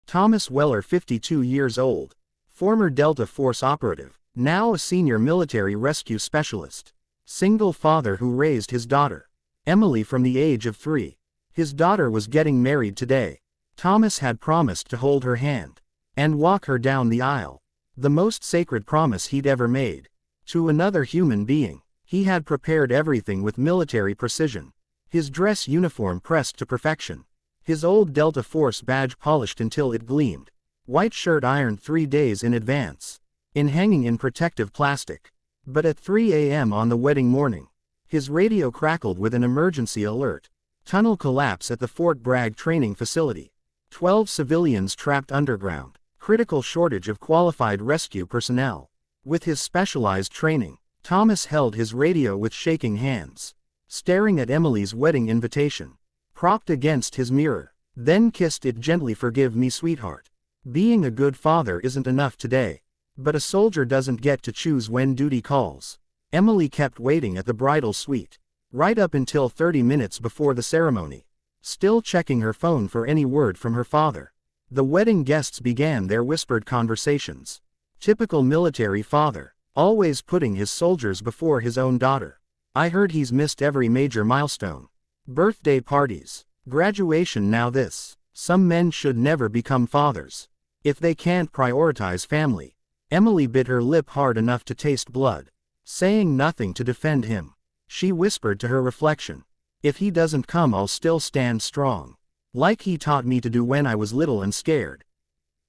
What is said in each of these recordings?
Thomas Weller, 52 years old, former Delta Force operative, now a senior military rescue specialist. Single father who raised his daughter, Emily, from the age of 3. His daughter was getting married today. Thomas had promised to hold her hand and walk her down the aisle. The most sacred promise he'd ever made to another human being. He had prepared everything with military precision. His dress uniform pressed to perfection. His old Delta Force badge polished until it gleamed. White shirt ironed 3 days in advance, and hanging in protective plastic. But at 3 a.m. on the wedding morning, his radio crackled with an emergency alert. Tunnel collapse at the Fort Bragg training facility. 12 civilians trapped underground. Critical shortage of qualified rescue personnel. With his specialized training, Thomas held his radio with shaking hands, staring at Emily's wedding invitation, propped against his mirror, then kissed it gently. Forgive me, sweetheart. Being a good father isn't enough today. But a soldier doesn't get to choose when duty calls. Emily kept waiting at the bridal suite, right up until 30 minutes before the ceremony, still checking her phone for any word from her father. The wedding guests began their whispered conversations. Typical military father, always putting his soldiers before his own daughter. I heard he's missed every major milestone. Birthday parties, graduation, now this. Some men should never become fathers if they can't prioritize family. Emily bit her lip hard enough to taste blood, saying nothing to defend him. She whispered to her reflection, if he doesn't come, I'll still stand strong, like he taught me to do when I was little and scared.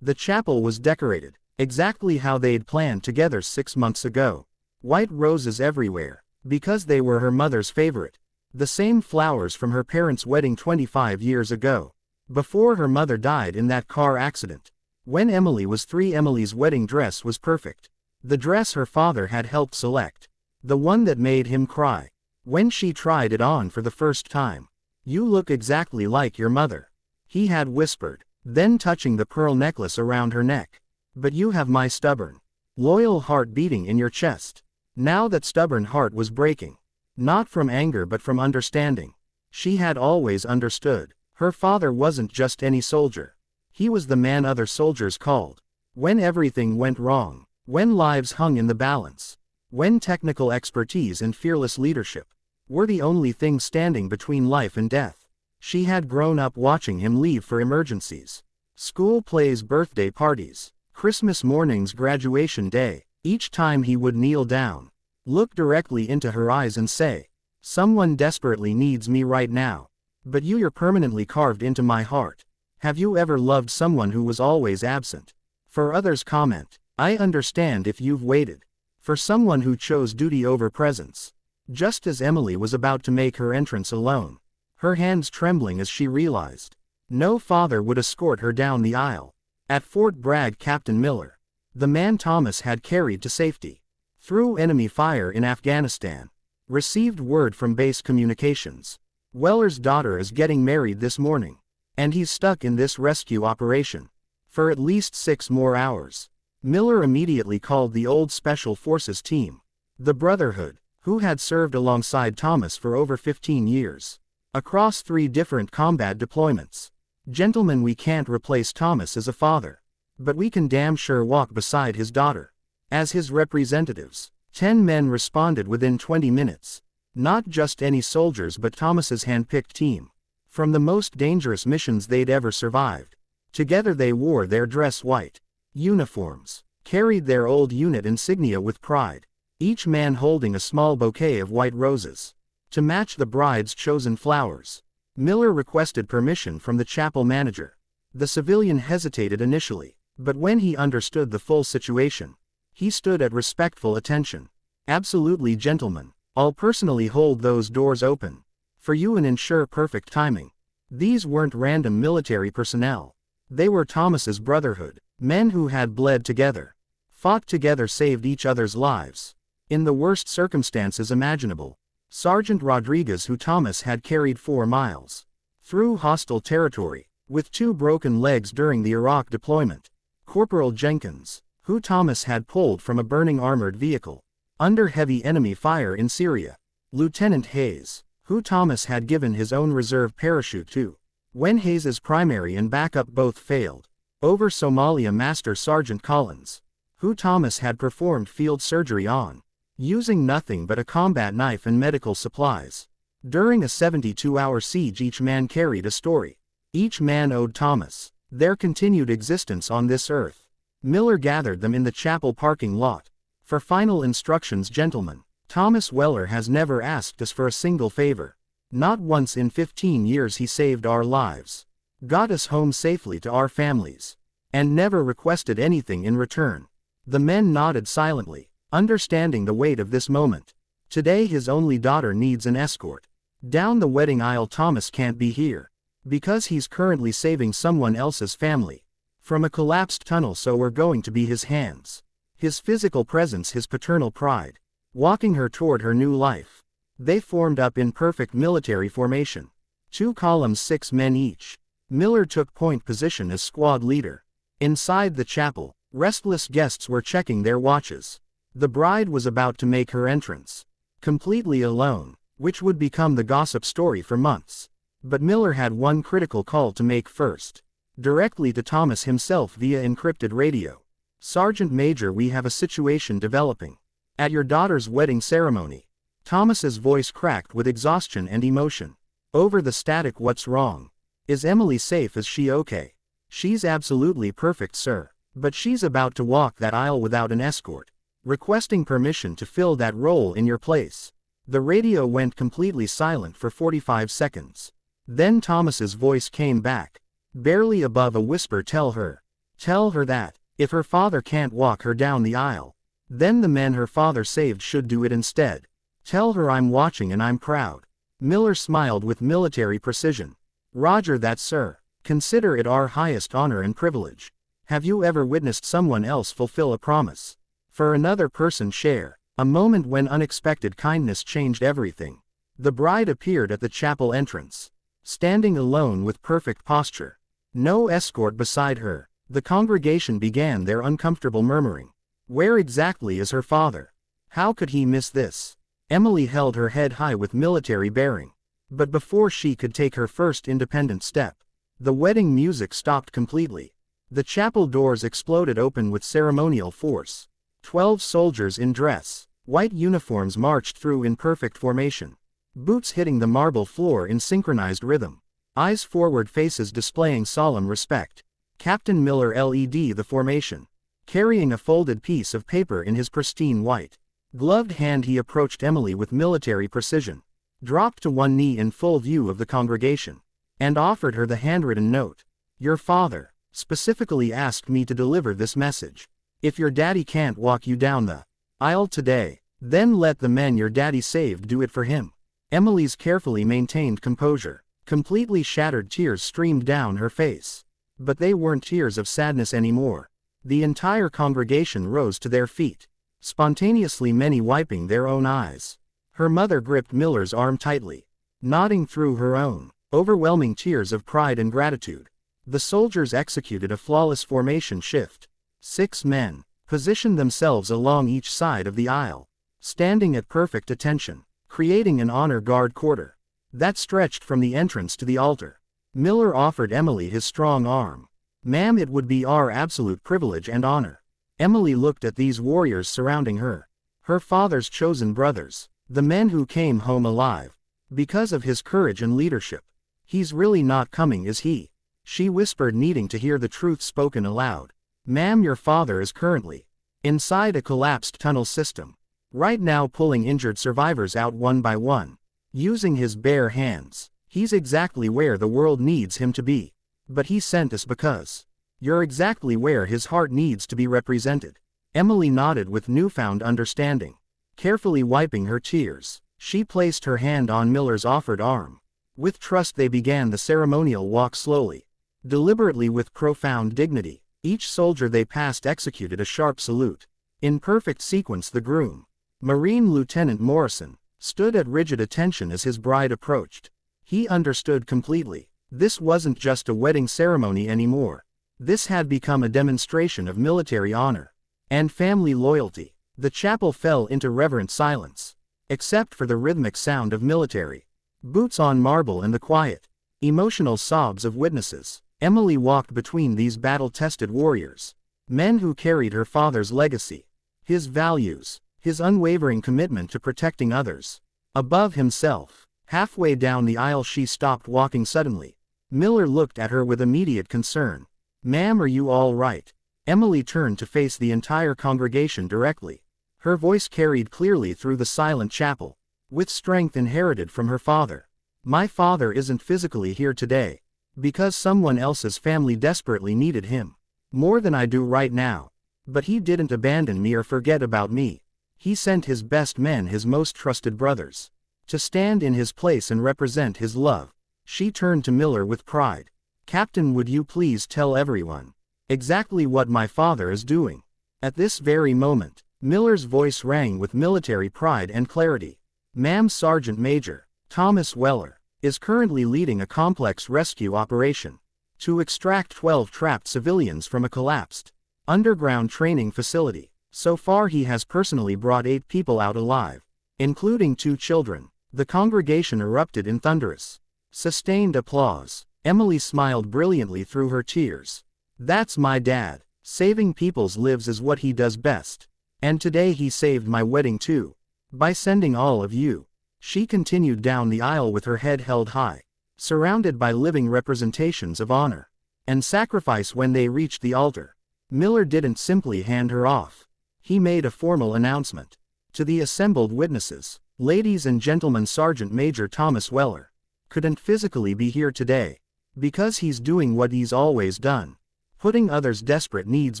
The chapel was decorated exactly how they'd planned together 6 months ago. White roses everywhere, because they were her mother's favorite. The same flowers from her parents' wedding 25 years ago, before her mother died in that car accident. When Emily was 3, Emily's wedding dress was perfect. The dress her father had helped select. The one that made him cry when she tried it on for the first time. You look exactly like your mother, he had whispered, then touching the pearl necklace around her neck. But you have my stubborn, loyal heart beating in your chest. Now that stubborn heart was breaking, not from anger but from understanding. She had always understood. Her father wasn't just any soldier. He was the man other soldiers called when everything went wrong, when lives hung in the balance, when technical expertise and fearless leadership were the only thing standing between life and death. She had grown up watching him leave for emergencies, school plays, birthday parties, Christmas mornings, graduation day. Each time he would kneel down, look directly into her eyes and say, someone desperately needs me right now. But you're permanently carved into my heart. Have you ever loved someone who was always absent? For others, comment, I understand if you've waited for someone who chose duty over presence. Just as Emily was about to make her entrance alone, her hands trembling as she realized no father would escort her down the aisle. At Fort Bragg, Captain Miller, the man Thomas had carried to safety through enemy fire in Afghanistan, received word from base communications. Weller's daughter is getting married this morning, and he's stuck in this rescue operation for at least 6 more hours. Miller immediately called the old Special Forces team, the Brotherhood, who had served alongside Thomas for over 15 years, across 3 different combat deployments. Gentlemen, we can't replace Thomas as a father, but we can damn sure walk beside his daughter as his representatives. 10 men responded within 20 minutes. Not just any soldiers but Thomas's hand-picked team, from the most dangerous missions they'd ever survived. Together they wore their dress white uniforms, carried their old unit insignia with pride, each man holding a small bouquet of white roses to match the bride's chosen flowers. Miller requested permission from the chapel manager. The civilian hesitated initially, but when he understood the full situation, he stood at respectful attention. Absolutely, gentlemen. I'll personally hold those doors open for you and ensure perfect timing. These weren't random military personnel. They were Thomas's brotherhood, men who had bled together, fought together, saved each other's lives in the worst circumstances imaginable. Sergeant Rodriguez, who Thomas had carried 4 miles through hostile territory with 2 broken legs during the Iraq deployment. Corporal Jenkins, who Thomas had pulled from a burning armored vehicle under heavy enemy fire in Syria. Lieutenant Hayes, who Thomas had given his own reserve parachute to when Hayes's primary and backup both failed. over Somalia Master Sergeant Collins, who Thomas had performed field surgery on, using nothing but a combat knife and medical supplies. During a 72-hour siege, each man carried a story. Each man owed Thomas their continued existence on this earth. Miller gathered them in the chapel parking lot. For final instructions, gentlemen, Thomas Weller has never asked us for a single favor. Not once in 15 years. He saved our lives, got us home safely to our families, and never requested anything in return. The men nodded silently, understanding the weight of this moment. Today his only daughter needs an escort down the wedding aisle. Thomas can't be here because he's currently saving someone else's family from a collapsed tunnel, so we're going to be his hands, his physical presence, his paternal pride, walking her toward her new life. They formed up in perfect military formation. 2 columns, 6 men each. Miller took point position as squad leader. Inside the chapel, restless guests were checking their watches. The bride was about to make her entrance, completely alone, which would become the gossip story for months. But Miller had one critical call to make first, directly to Thomas himself via encrypted radio. Sergeant Major, we have a situation developing at your daughter's wedding ceremony. Thomas's voice cracked with exhaustion and emotion. Over the static, what's wrong? Is Emily safe? Is she okay? She's absolutely perfect, sir. But she's about to walk that aisle without an escort. Requesting permission to fill that role in your place. The radio went completely silent for 45 seconds. Then Thomas's voice came back, barely above a whisper. Tell her that, if her father can't walk her down the aisle, then the men her father saved should do it instead. Tell her I'm watching and I'm proud. Miller smiled with military precision. Roger that, sir. Consider it our highest honor and privilege. Have you ever witnessed someone else fulfill a promise for another person share? A moment when unexpected kindness changed everything. The bride appeared at the chapel entrance, standing alone with perfect posture. No escort beside her. The congregation began their uncomfortable murmuring. Where exactly is her father? How could he miss this? Emily held her head high with military bearing. But before she could take her first independent step, the wedding music stopped completely. The chapel doors exploded open with ceremonial force. 12 soldiers in dress, white uniforms marched through in perfect formation. Boots hitting the marble floor in synchronized rhythm. Eyes forward, faces displaying solemn respect. Captain Miller led the formation, carrying a folded piece of paper in his pristine white gloved hand. He approached Emily with military precision, dropped to one knee in full view of the congregation, and offered her the handwritten note. Your father specifically asked me to deliver this message. If your daddy can't walk you down the aisle today, then let the men your daddy saved do it for him. Emily's carefully maintained composure, completely shattered. Tears streamed down her face. But they weren't tears of sadness anymore. The entire congregation rose to their feet, spontaneously, many wiping their own eyes. Her mother gripped Miller's arm tightly, nodding through her own overwhelming tears of pride and gratitude. The soldiers executed a flawless formation shift. 6 men positioned themselves along each side of the aisle, standing at perfect attention, creating an honor guard quarter that stretched from the entrance to the altar. Miller offered Emily his strong arm. Ma'am, it would be our absolute privilege and honor. Emily looked at these warriors surrounding her, her father's chosen brothers, the men who came home alive because of his courage and leadership. He's really not coming, is he? She whispered, needing to hear the truth spoken aloud. Ma'am, your father is currently inside a collapsed tunnel system, right now pulling injured survivors out one by one, using his bare hands. He's exactly where the world needs him to be. But he sent us because you're exactly where his heart needs to be represented. Emily nodded with newfound understanding. Carefully wiping her tears, she placed her hand on Miller's offered arm. With trust they began the ceremonial walk slowly, deliberately, with profound dignity. Each soldier they passed executed a sharp salute. In perfect sequence, the groom, Marine Lieutenant Morrison, stood at rigid attention as his bride approached. He understood completely. This wasn't just a wedding ceremony anymore. This had become a demonstration of military honor and family loyalty. The chapel fell into reverent silence, except for the rhythmic sound of military boots on marble and the quiet, emotional sobs of witnesses. Emily walked between these battle-tested warriors. Men who carried her father's legacy. His values. His unwavering commitment to protecting others above himself. Halfway down the aisle she stopped walking suddenly. Miller looked at her with immediate concern. "Ma'am, are you all right?" Emily turned to face the entire congregation directly. Her voice carried clearly through the silent chapel. With strength inherited from her father. "My father isn't physically here today. Because someone else's family desperately needed him. More than I do right now. But he didn't abandon me or forget about me. He sent his best men, his most trusted brothers, to stand in his place and represent his love." She turned to Miller with pride. "Captain, would you please tell everyone exactly what my father is doing?" At this very moment, Miller's voice rang with military pride and clarity. "Ma'am, Sergeant Major Thomas Weller is currently leading a complex rescue operation to extract 12 trapped civilians from a collapsed underground training facility. So far he has personally brought 8 people out alive, including 2 children." The congregation erupted in thunderous, sustained applause. Emily smiled brilliantly through her tears. "That's my dad. Saving people's lives is what he does best. And today he saved my wedding too. By sending all of you." She continued down the aisle with her head held high, surrounded by living representations of honor and sacrifice. When they reached the altar, Miller didn't simply hand her off. He made a formal announcement to the assembled witnesses. "Ladies and gentlemen, Sergeant Major Thomas Weller couldn't physically be here today because he's doing what he's always done, putting others' desperate needs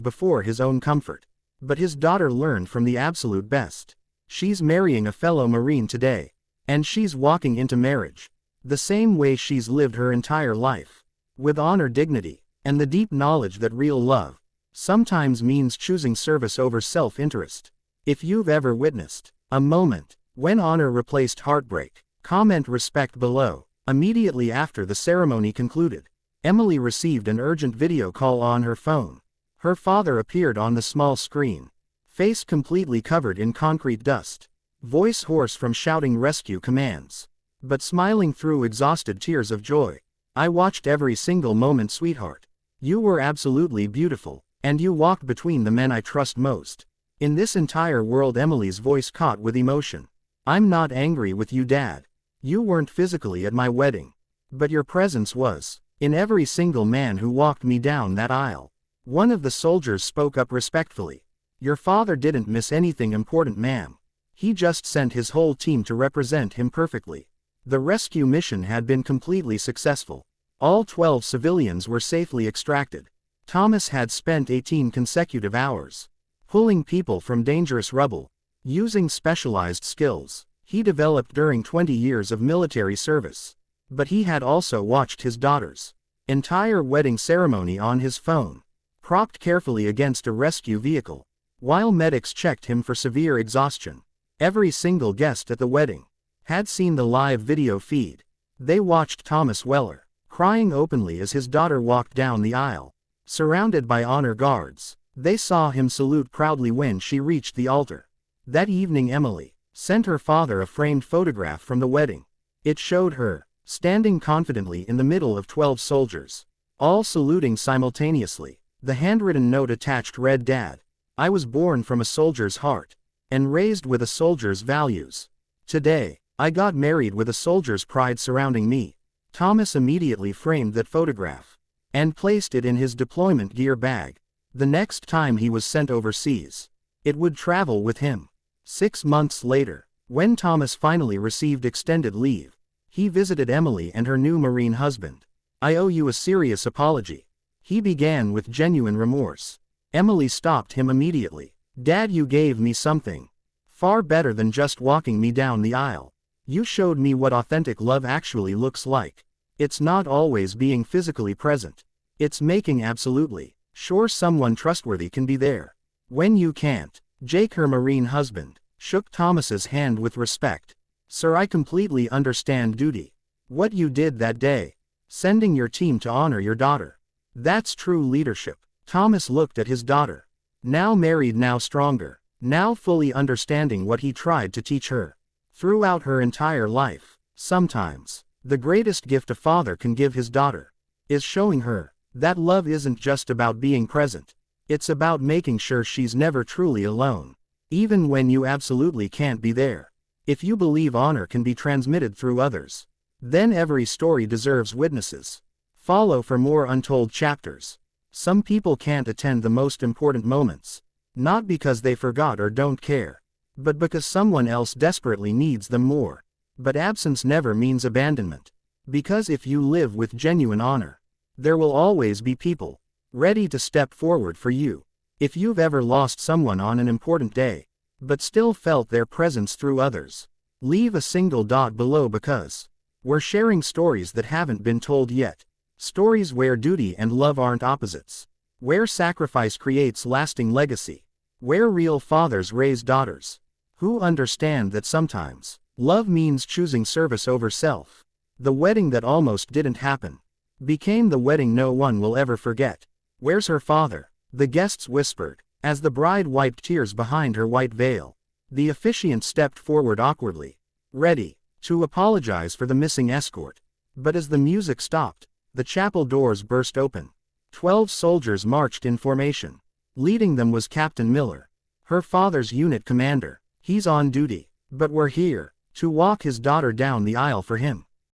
before his own comfort. But his daughter learned from the absolute best. She's marrying a fellow Marine today. And she's walking into marriage the same way she's lived her entire life, with honor, dignity, and the deep knowledge that real love sometimes means choosing service over self-interest. If you've ever witnessed a moment when honor replaced heartbreak, comment respect below." Immediately after the ceremony concluded, Emily received an urgent video call on her phone. Her father appeared on the small screen, face completely covered in concrete dust, voice hoarse from shouting rescue commands, but smiling through exhausted tears of joy. "I watched every single moment, sweetheart. You were absolutely beautiful, and you walked between the men I trust most in this entire world." Emily's voice caught with emotion. "I'm not angry with you, Dad. You weren't physically at my wedding, but your presence was in every single man who walked me down that aisle." One of the soldiers spoke up respectfully. "Your father didn't miss anything important, ma'am. He just sent his whole team to represent him perfectly." The rescue mission had been completely successful. All 12 civilians were safely extracted. Thomas had spent 18 consecutive hours pulling people from dangerous rubble, using specialized skills he developed during 20 years of military service. But he had also watched his daughter's entire wedding ceremony on his phone, propped carefully against a rescue vehicle, while medics checked him for severe exhaustion. Every single guest at the wedding had seen the live video feed. They watched Thomas Weller crying openly as his daughter walked down the aisle, surrounded by honor guards. They saw him salute proudly when she reached the altar. That evening Emily sent her father a framed photograph from the wedding. It showed her standing confidently in the middle of 12 soldiers, all saluting simultaneously. The handwritten note attached read, "Dad, I was born from a soldier's heart and raised with a soldier's values. Today, I got married with a soldier's pride surrounding me." Thomas immediately framed that photograph and placed it in his deployment gear bag. The next time he was sent overseas, it would travel with him. 6 months later, when Thomas finally received extended leave, he visited Emily and her new Marine husband. "I owe you a serious apology," he began with genuine remorse. Emily stopped him immediately. "Dad, you gave me something far better than just walking me down the aisle. You showed me what authentic love actually looks like. It's not always being physically present. It's making absolutely sure someone trustworthy can be there when you can't." Jake, her Marine husband, shook Thomas's hand with respect. "Sir, I completely understand duty. What you did that day, sending your team to honor your daughter, that's true leadership." Thomas looked at his daughter, now married, now stronger, now fully understanding what he tried to teach her throughout her entire life. Sometimes, the greatest gift a father can give his daughter is showing her That love isn't just about being present. It's about making sure she's never truly alone. Even when you absolutely can't be there. If you believe honor can be transmitted through others, then every story deserves witnesses. Follow for more untold chapters. Some people can't attend the most important moments. Not because they forgot or don't care, but because someone else desperately needs them more. But absence never means abandonment. Because if you live with genuine honor, there will always be people ready to step forward for you. If you've ever lost someone on an important day, but still felt their presence through others, leave a single dot below because we're sharing stories that haven't been told yet. Stories where duty and love aren't opposites. Where sacrifice creates lasting legacy. Where real fathers raise daughters who understand that sometimes love means choosing service over self. The wedding that almost didn't happen became the wedding no one will ever forget. Where's her father? The guests whispered, as the bride wiped tears behind her white veil. The officiant stepped forward awkwardly, ready to apologize for the missing escort. But as the music stopped, the chapel doors burst open. 12 soldiers marched in formation. Leading them was Captain Miller, her father's unit commander. He's on duty, but we're here to walk his daughter down the aisle for him.